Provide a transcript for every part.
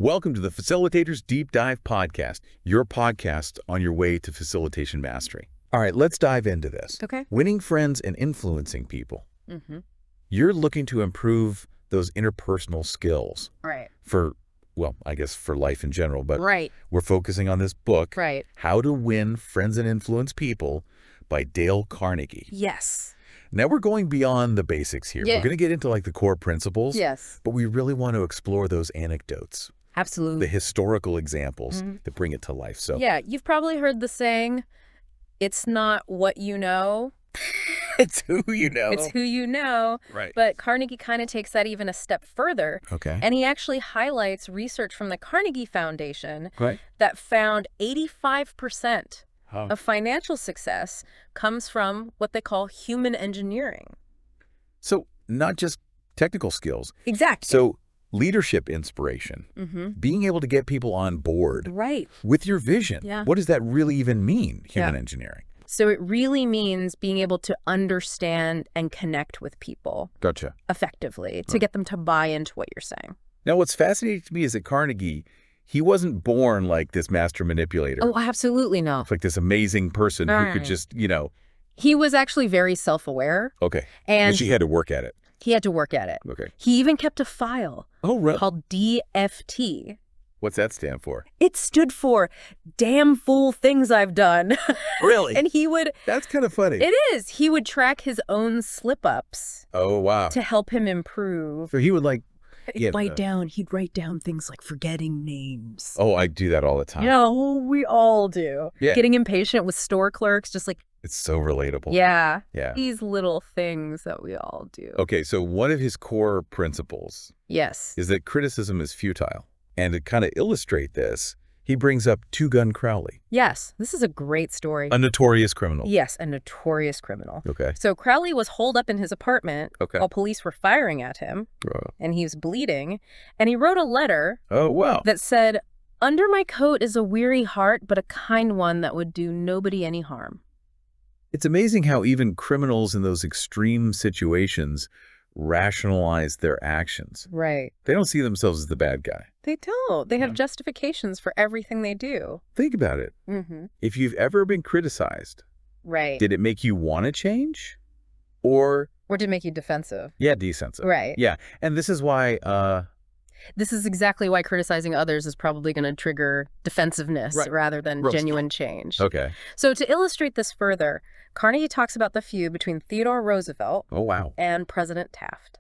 Welcome to the Facilitators Deep Dive Podcast, your podcast on your way to facilitation mastery. All right, let's dive into this. Okay. Winning friends and influencing people. Mm-hmm. You're looking to improve those interpersonal skills. Right. I guess for life in general, but Right. we're focusing on this book, Right. How to Win Friends and Influence People by Dale Carnegie. Yes. Now we're going beyond the basics here. Yeah. We're going to get into like the core principles, Yes. but we really want to explore those anecdotes, Absolutely. the historical examples that bring it to life. So Yeah, you've probably heard the saying, it's not what you know, it's who you know. it's who you know. Right. But Carnegie kind of takes that even a step further. Okay. And he actually highlights research from the Carnegie Foundation Right. that found 85% Oh. of financial success comes from what they call human engineering. So not just technical skills. Exactly. So leadership inspiration, being able to get people on board Right. with your vision. Yeah. What does that really even mean, human Yeah. engineering? So it really means being able to understand and connect with people Gotcha. effectively to get them to buy into what you're saying. Now, what's fascinating to me is that Carnegie, he wasn't born like this master manipulator. Oh, absolutely no. Like this amazing person who could Right. just, He was actually very self-aware, okay. and she had to work at it. he had to work at it. Okay. He even kept a file Oh, really? called DFT. What's that stand for? It stood for damn fool things I've done. Really? And he would, That's kind of funny. it is, he would track his own slip-ups Oh, wow. to help him improve. So he would yeah, He'd write down things like forgetting names. oh, I do that all the time. Yeah, we all do. Yeah. Getting impatient with store clerks, just like, It's so relatable. yeah, Yeah. these little things that we all do. Okay, so one of his core principles Yes. is that criticism is futile. And to kind of illustrate this, he brings up Two Gun Crowley, Yes, this is a great story. a notorious criminal. Yes, a notorious criminal. Okay. So Crowley was holed up in his apartment Okay. while police were firing at him, and he was bleeding, and he wrote a letter Oh, wow. that said, "Under my coat is a weary heart, but a kind one that would do nobody any harm." It's amazing how even criminals in those extreme situations rationalize their actions. Right. They don't see themselves as the bad guy. They don't. They have justifications for everything they do. Think about it. Mm-hmm. If you've ever been criticized, Right. did it make you want to change? Or, Or to make you defensive. yeah, defensive. Right. Yeah. And this is why, This is exactly why criticizing others is probably going to trigger defensiveness Right. rather than Roast. genuine change. okay. So to illustrate this further, Carnegie talks about the feud between Theodore Roosevelt Oh, wow. and President Taft.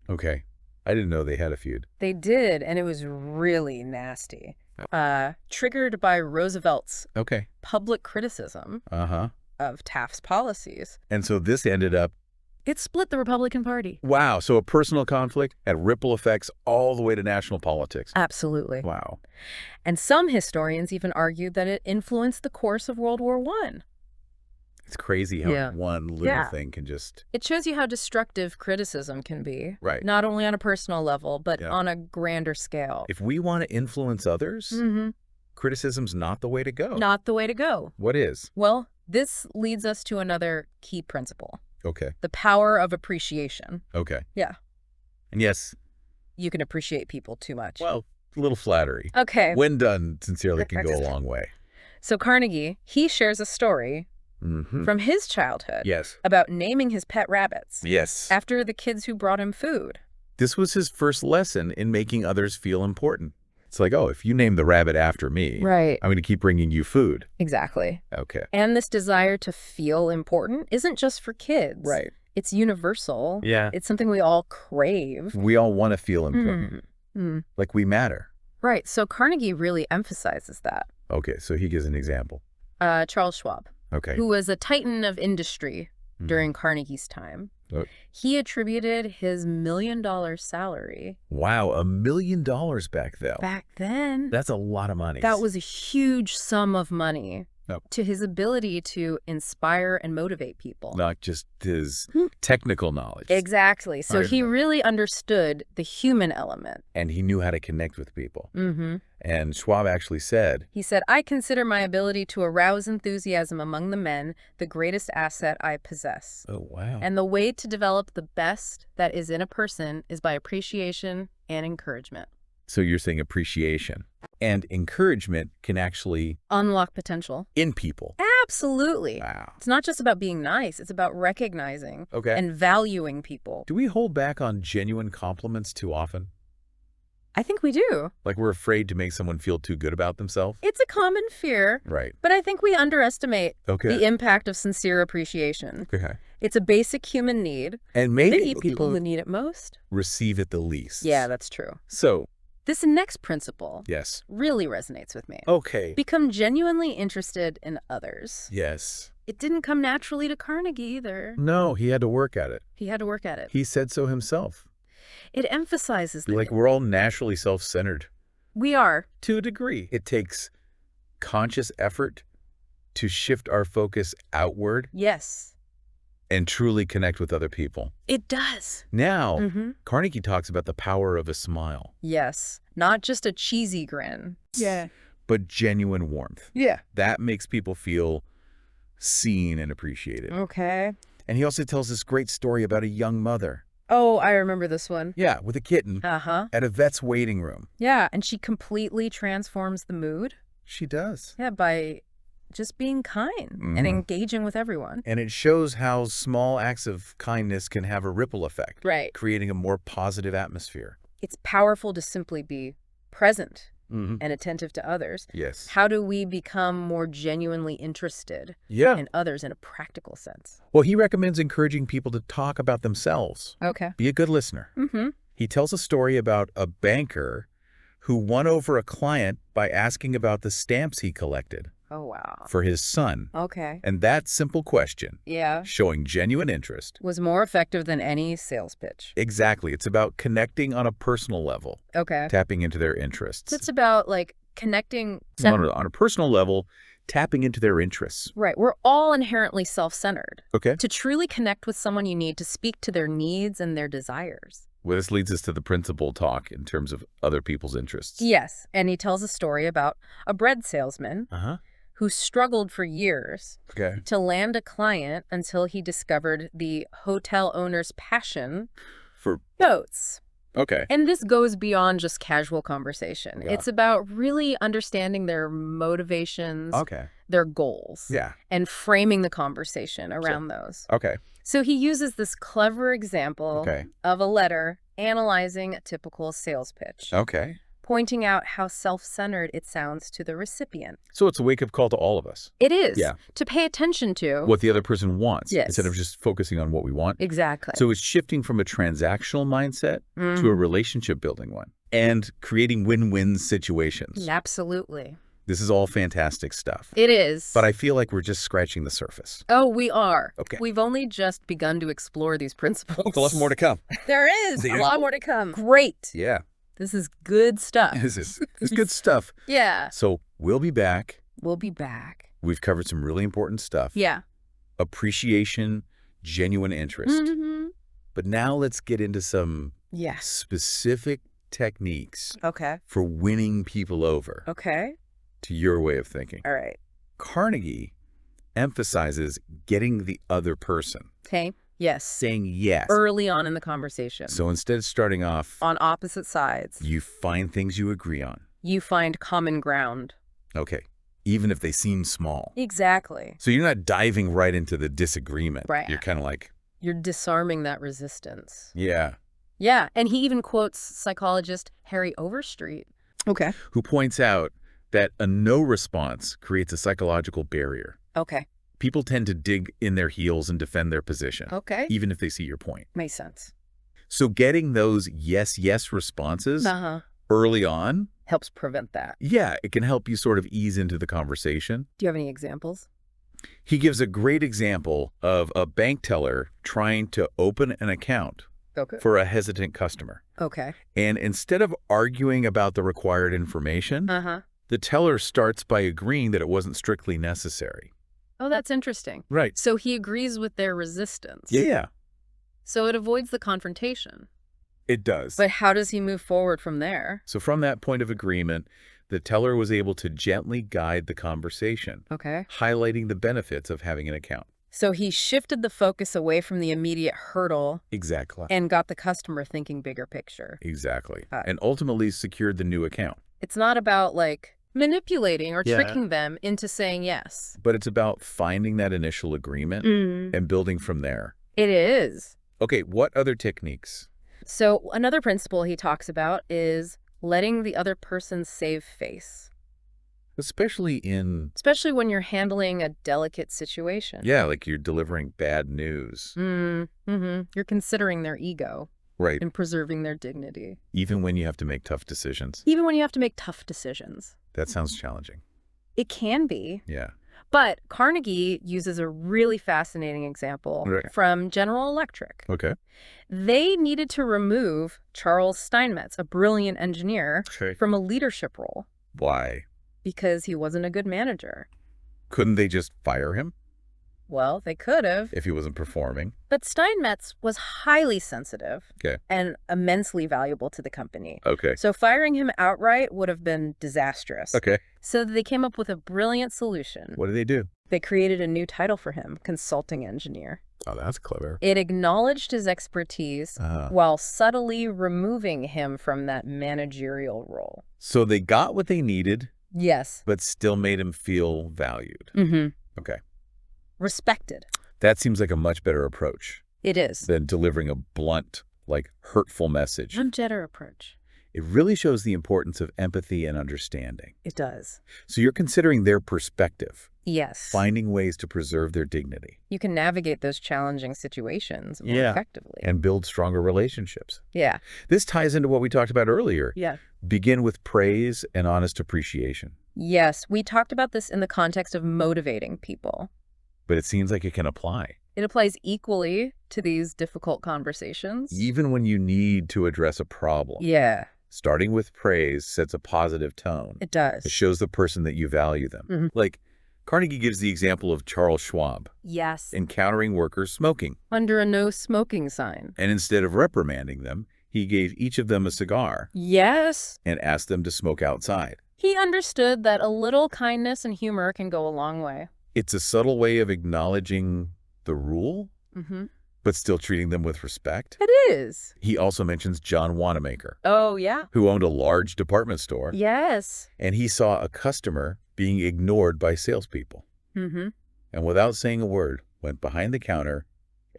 Okay. I didn't know they had a feud. They did, and it was really nasty. Triggered by Roosevelt's Okay. public criticism Uh-huh. of Taft's policies. And so this ended up, It split the Republican Party. wow, so a personal conflict had ripple effects all the way to national politics. Absolutely. Wow. And some historians even argued that it influenced the course of World War I. It's crazy how Yeah. one little Yeah. thing can just... It shows you how destructive criticism can be. Right. Not only on a personal level, but Yeah. on a grander scale. If we want to influence others, Mm-hmm. criticism's not the way to go. Not the way to go. What is? Well, this leads us to another key principle. Okay. The power of appreciation. Okay. Yeah. And yes, You can appreciate people too much. well, a little flattery. Okay. When done sincerely can go a long way. So Carnegie, he shares a story Mm-hmm. from his childhood Yes. about naming his pet rabbits Yes. after the kids who brought him food. This was his first lesson in making others feel important. It's like, oh, if you name the rabbit after me, Right. I'm going to keep bringing you food. Exactly. Okay. And this desire to feel important isn't just for kids. Right. It's universal. Yeah. It's something we all crave. We all want to feel important. Mm. Like we matter. Right. So Carnegie really emphasizes that. Okay, so he gives an example. Charles Schwab, Okay. who was a titan of industry Mhm. during Carnegie's time, Oh. he attributed his $1 million salary Wow, $1 million back then. back then. That's a lot of money. That was a huge sum of money Yep. to his ability to inspire and motivate people. Not just his technical knowledge. Exactly. So Right. he really understood the human element. And he knew how to connect with people. Mm-hmm. And Schwab actually said, He said, "I consider my ability to arouse enthusiasm among the men the greatest asset I possess. oh, wow. And the way to develop the best that is in a person is by appreciation and encouragement." So you're saying appreciation and encouragement can actually Unlock potential. in people. Absolutely. Wow. It's not just about being nice. It's about recognizing Okay. and valuing people. Do we hold back on genuine compliments too often? I think we do. Like we're afraid to make someone feel too good about themselves? It's a common fear, Right. but I think we underestimate Okay. the impact of sincere appreciation. Okay. It's a basic human need. And maybe The people who need it most. receive it the least. Yeah, that's true. So, This next principle yes. really resonates with me. Okay. Become genuinely interested in others. Yes. It didn't come naturally to Carnegie either. No, he had to work at it. He had to work at it. He said so himself. It emphasizes that Like we're all naturally self-centered. we are. To a degree. It takes conscious effort to shift our focus outward Yes, and truly connect with other people. it does. Now, Carnegie talks about the power of a smile, Yes, not just a cheesy grin. but genuine warmth. Yeah. That makes people feel seen and appreciated. Okay. And he also tells this great story about a young mother. Oh, I remember this one. Yeah, with a kitten Uh-huh. at a vet's waiting room. Yeah, and she completely transforms the mood. She does. Yeah, by just being kind and engaging with everyone. And it shows how small acts of kindness can have a ripple effect, Right. creating a more positive atmosphere. It's powerful to simply be present Mm-hmm. and attentive to others. Yes. How do we become more genuinely interested Yeah. in others in a practical sense? Well, he recommends encouraging people to talk about themselves. Okay. Be a good listener. Mm-hmm. He tells a story about a banker who won over a client by asking about the stamps he collected Oh, wow. for his son. Okay. And that simple question, Yeah. showing genuine interest. Was more effective than any sales pitch. Exactly. It's about connecting on a personal level, Okay. tapping into their interests. It's about, like, connecting. On a personal level, tapping into their interests. Right. We're all inherently self-centered. Okay. To truly connect with someone, you need to speak to their needs and their desires. Well, this leads us to the principal talk in terms of other people's interests. Yes. And he tells a story about a bread salesman Uh-huh. who struggled for years Okay. to land a client until he discovered the hotel owner's passion For goats. okay. And this goes beyond just casual conversation. Yeah. It's about really understanding their motivations, Okay. their goals, Yeah. and framing the conversation around those. Okay. So he uses this clever example Okay. of a letter analyzing a typical sales pitch, Okay. pointing out how self-centered it sounds to the recipient. So it's a wake-up call to all of us. It is. Yeah. To pay attention to. What the other person wants, Yes. instead of just focusing on what we want. Exactly. So it's shifting from a transactional mindset to a relationship-building one and creating win-win situations. Absolutely. This is all fantastic stuff. It is. But I feel like we're just scratching the surface. Oh, we are. Okay. We've only just begun to explore these principles. There's more to come. There is See a you. lot more to come. Great. Yeah. This is good stuff. This is good stuff. Yeah. So we'll be back. We'll be back. We've covered some really important stuff. Yeah. Appreciation, genuine interest. Mm-hmm. But now let's get into some Yes. specific techniques Okay. for winning people over Okay. to your way of thinking. All right. Carnegie emphasizes getting the other person, Okay. Yes. saying yes. Early on in the conversation. So instead of starting off, On opposite sides. you find things you agree on. You find common ground. Okay. Even if they seem small. Exactly. So you're not diving right into the disagreement. Right. You're kind of like, You're disarming that resistance. yeah. Yeah. And he even quotes psychologist Harry Overstreet. Okay. Who points out that a no response creates a psychological barrier. Okay. People tend to dig in their heels and defend their position, Okay. even if they see your point. Makes sense. So getting those yes, yes responses Uh-huh. early on, Helps prevent that. yeah, it can help you sort of ease into the conversation. Do you have any examples? He gives a great example of a bank teller trying to open an account Okay. for a hesitant customer. Okay. And instead of arguing about the required information, Uh-huh. the teller starts by agreeing that it wasn't strictly necessary. Oh, that's interesting. Right. So he agrees with their resistance. Yeah, So it avoids the confrontation. it does. But how does he move forward from there? So from that point of agreement, the teller was able to gently guide the conversation, Okay. highlighting the benefits of having an account. So he shifted the focus away from the immediate hurdle Exactly. and got the customer thinking bigger picture. Exactly. And ultimately secured the new account. It's not about, like, manipulating or Yeah. tricking them into saying yes. But it's about finding that initial agreement and building from there. It is. Okay, what other techniques? So another principle he talks about is letting the other person save face, Especially especially when you're handling a delicate situation. yeah, like you're delivering bad news. You're considering their ego Right. and preserving their dignity. Even when you have to make tough decisions. Even when you have to make tough decisions. That sounds challenging. It can be. Yeah. But Carnegie uses a really fascinating example Right. from General Electric. Okay. They needed to remove Charles Steinmetz, a brilliant engineer, from a leadership role Why? because he wasn't a good manager. Couldn't they just fire him Well, they could have. if he wasn't performing? But Steinmetz was highly sensitive Okay. and immensely valuable to the company. Okay. So firing him outright would have been disastrous. Okay. So they came up with a brilliant solution. What did they do? They created a new title for him, consulting engineer. Oh, that's clever. It acknowledged his expertise while subtly removing him from that managerial role. So they got what they needed, Yes. but still made him feel valued. Okay. Respected. That seems like a much better approach It is. than delivering a blunt, like hurtful message. Jetter approach. It really shows the importance of empathy and understanding. It does. So you're considering their perspective, Yes. finding ways to preserve their dignity. You can navigate those challenging situations more Yeah. effectively. And build stronger relationships. Yeah. This ties into what we talked about earlier. Yeah. Begin with praise and honest appreciation. Yes. We talked about this in the context of motivating people. But it seems like it can apply. It applies equally to these difficult conversations. Even when you need to address a problem. Yeah, Starting with praise sets a positive tone. it does. It shows the person that you value them. Like, Carnegie gives the example of Charles Schwab Yes. encountering workers smoking. Under a no smoking sign. And instead of reprimanding them, he gave each of them a cigar Yes. and asked them to smoke outside. He understood that a little kindness and humor can go a long way. It's a subtle way of acknowledging the rule, but still treating them with respect. It is. He also mentions John Wanamaker, Oh, yeah. who owned a large department store, Yes. and he saw a customer being ignored by salespeople. And without saying a word, went behind the counter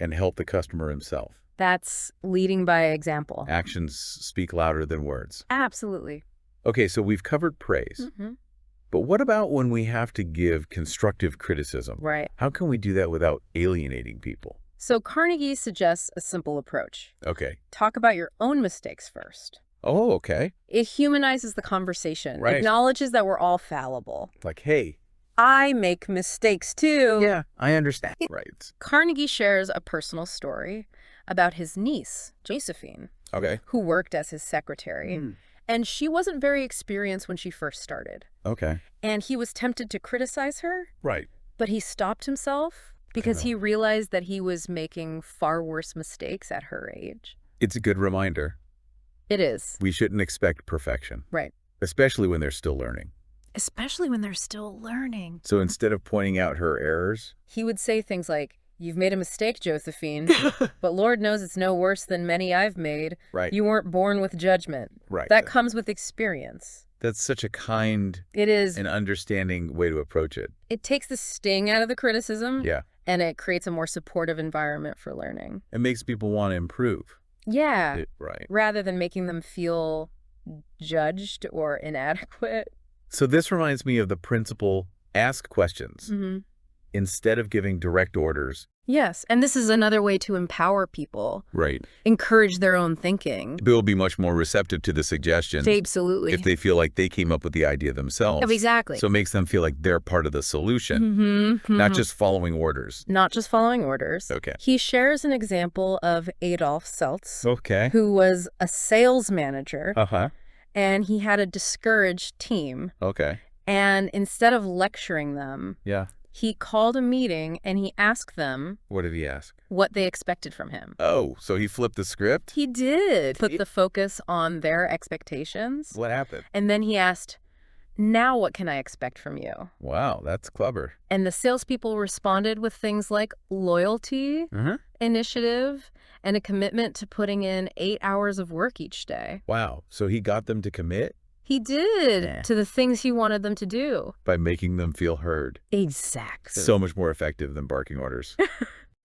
and helped the customer himself. That's leading by example. Actions speak louder than words. Absolutely. Okay, so we've covered praise. But what about when we have to give constructive criticism? Right. How can we do that without alienating people? So Carnegie suggests a simple approach. Okay. Talk about your own mistakes first. Oh, okay. It humanizes the conversation, Right. acknowledges that we're all fallible. Like, hey. I make mistakes too. Yeah, I understand. Right. Carnegie shares a personal story about his niece, Josephine, Okay. who worked as his secretary. And she wasn't very experienced when she first started. Okay. And he was tempted to criticize her, Right. but he stopped himself because he realized that he was making far worse mistakes at her age. It's a good reminder. It is. We shouldn't expect perfection. Right. Especially when they're still learning. Especially when they're still learning. So instead of pointing out her errors, He would say things like, "You've made a mistake, Josephine, but Lord knows it's no worse than many I've made. right. You weren't born with judgment. Right. That comes with experience." That's such a kind It is. and understanding way to approach it. It takes the sting out of the criticism. Yeah. And it creates a more supportive environment for learning. It makes people want to improve. Yeah. Right. Rather than making them feel judged or inadequate. So this reminds me of the principle, ask questions. Instead of giving direct orders. Yes. And this is another way to empower people. Right. Encourage their own thinking. They'll be much more receptive to the suggestions. Absolutely. If they feel like they came up with the idea themselves. Oh, exactly. So it makes them feel like they're part of the solution, not just following orders. Not just following orders. Okay. He shares an example of Adolf Seltz, Okay. who was a sales manager, Uh-huh. and he had a discouraged team. Okay. And instead of lecturing them, Yeah. he called a meeting and he asked them What did he ask? what they expected from him. Oh, so he flipped the script? He did put the focus on their expectations. What happened? And then he asked, Now what can I expect from you? Wow, that's clever. And the salespeople responded with things like loyalty, initiative, and a commitment to putting in 8 hours of work each day. Wow, so he got them to commit? He did to the things he wanted them to do. By making them feel heard. Exactly. So much more effective than barking orders.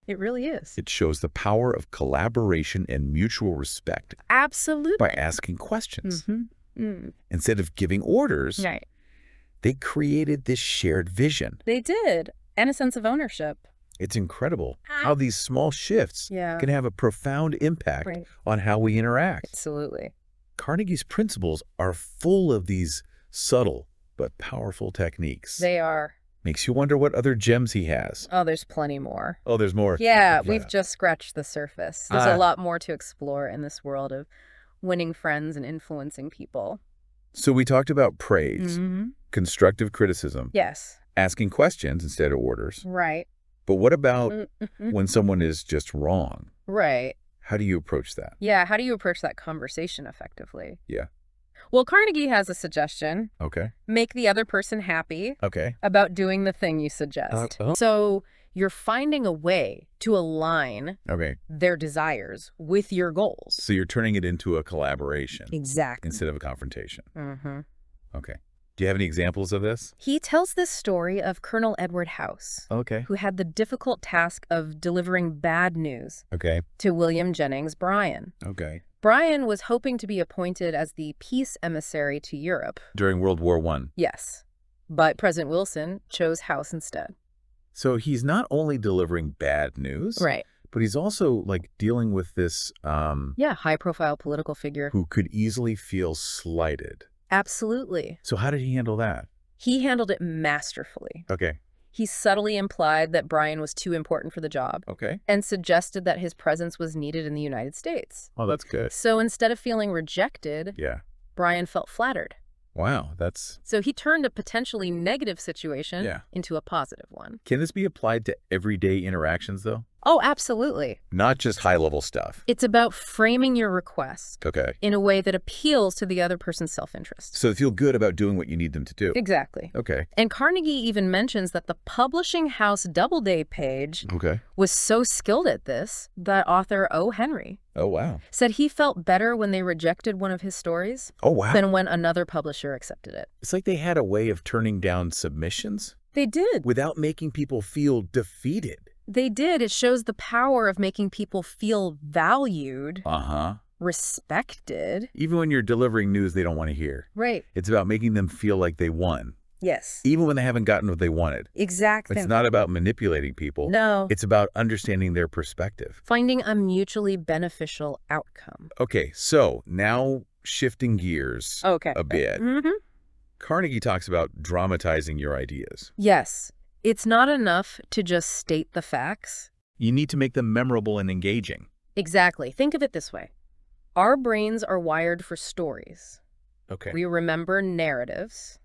It really is. It shows the power of collaboration and mutual respect. Absolutely. By asking questions. Instead of giving orders, they created this shared vision. They did. And a sense of ownership. It's incredible how these small shifts can have a profound impact on how we interact. Absolutely. Carnegie's principles are full of these subtle but powerful techniques. They are. Makes you wonder what other gems he has. Oh, there's plenty more. Oh, there's more. Yeah, we've just scratched the surface. There's a lot more to explore in this world of winning friends and influencing people. So we talked about praise, constructive criticism. Yes. Asking questions instead of orders. Right. But what about when someone is just wrong? Right. How do you approach that? Yeah, how do you approach that conversation effectively? Yeah. Well, Carnegie has a suggestion. Okay. Make the other person happy about doing the thing you suggest. So you're finding a way to align their desires with your goals. So you're turning it into a collaboration. Exactly. Instead of a confrontation. Okay. Do you have any examples of this? He tells this story of Colonel Edward House, who had the difficult task of delivering bad news to William Jennings Bryan. Bryan was hoping to be appointed as the peace emissary to Europe. During World War I? Yes. But President Wilson chose House instead. So he's not only delivering bad news, but he's also like dealing with this high-profile political figure who could easily feel slighted. Absolutely. So how did he handle that? He handled it masterfully. He subtly implied that Bryan was too important for the job. And suggested that his presence was needed in the United States. Oh, that's good. So instead of feeling rejected, Bryan felt flattered. Wow, So he turned a potentially negative situation into a positive one. Can this be applied to everyday interactions, though? Oh, absolutely. Not just high-level stuff. It's about framing your request in a way that appeals to the other person's self-interest. So they feel good about doing what you need them to do. Exactly. And Carnegie even mentions that the publishing house Doubleday page was so skilled at this that author O. Henry said he felt better when they rejected one of his stories than when another publisher accepted it. It's like they had a way of turning down submissions. They did. Without making people feel defeated. They did. It shows the power of making people feel valued, respected. Even when you're delivering news they don't want to hear. It's about making them feel like they won. Yes. Even when they haven't gotten what they wanted. Exactly. It's not about manipulating people. No. It's about understanding their perspective. Finding a mutually beneficial outcome. Okay, so now shifting gears a bit. Carnegie talks about dramatizing your ideas. Yes. It's not enough to just state the facts. You need to make them memorable and engaging. Exactly. Think of it this way. Our brains are wired for stories. We remember narratives.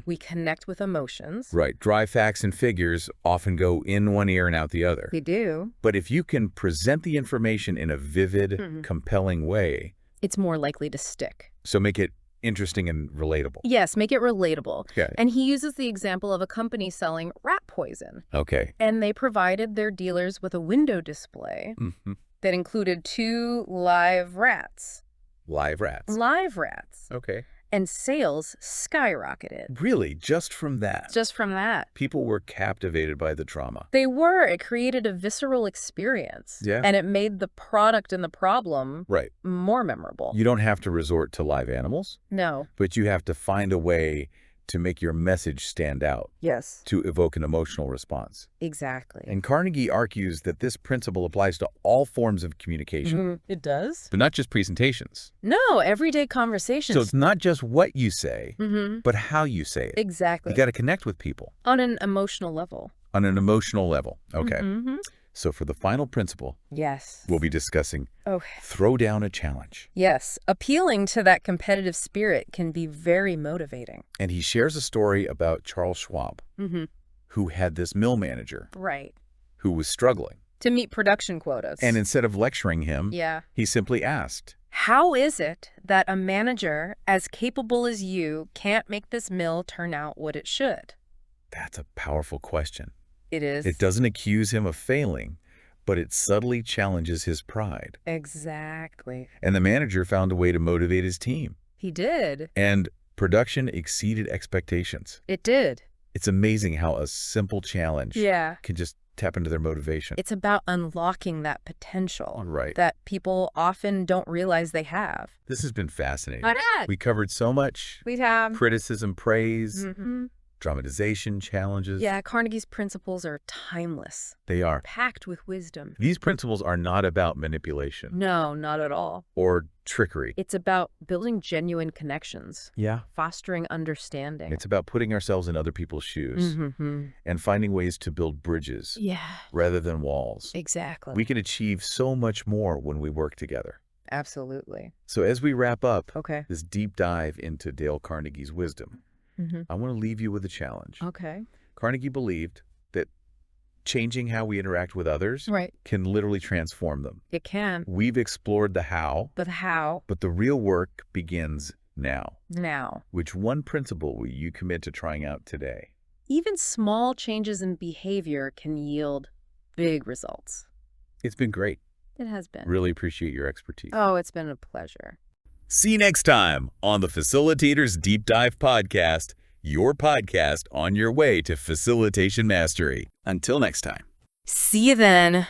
We connect with emotions. Right. Dry facts and figures often go in one ear and out the other. They do. But if you can present the information in a vivid, compelling way, it's more likely to stick. So make it interesting and relatable. Yes, make it relatable. And he uses the example of a company selling rat poison. And they provided their dealers with a window display that included 2 live rats. Live rats? Live rats. And sales skyrocketed. Really? Just from that? Just from that. People were captivated by the drama. They were. It created a visceral experience. And it made the product and the problem more memorable. You don't have to resort to live animals. No. But you have to find a way to make your message stand out. Yes. To evoke an emotional response. Exactly. And Carnegie argues that this principle applies to all forms of communication. It does? But not just presentations. No, everyday conversations. So it's not just what you say, but how you say it. Exactly. You got to connect with people. On an emotional level. On an emotional level. So for the final principle, we'll be discussing throw down a challenge. Yes, appealing to that competitive spirit can be very motivating. And he shares a story about Charles Schwab, who had this mill manager who was struggling to meet production quotas. And instead of lecturing him, he simply asked, How is it that a manager as capable as you can't make this mill turn out what it should? That's a powerful question. It is. It doesn't accuse him of failing, but it subtly challenges his pride. Exactly. And the manager found a way to motivate his team. He did. And production exceeded expectations. It did. It's amazing how a simple challenge can just tap into their motivation. It's about unlocking that potential Right. that people often don't realize they have. This has been fascinating. I bet. We covered so much. We have. Criticism, praise, dramatization, challenges. Yeah, Carnegie's principles are timeless. They are. Packed with wisdom. These principles are not about manipulation. No, not at all. Or trickery. It's about building genuine connections. Yeah. Fostering understanding. It's about putting ourselves in other people's shoes and finding ways to build bridges rather than walls. Exactly. We can achieve so much more when we work together. Absolutely. So as we wrap up this deep dive into Dale Carnegie's wisdom, I want to leave you with a challenge. Carnegie believed that changing how we interact with others can literally transform them. It can. We've explored the how. But the real work begins now. now. Which one principle will you commit to trying out today? Even small changes in behavior can yield big results. It's been great. It has been. Really appreciate your expertise. Oh, it's been a pleasure. See you next time on the Facilitators Deep Dive Podcast, your podcast on your way to facilitation mastery. Until next time. See you then.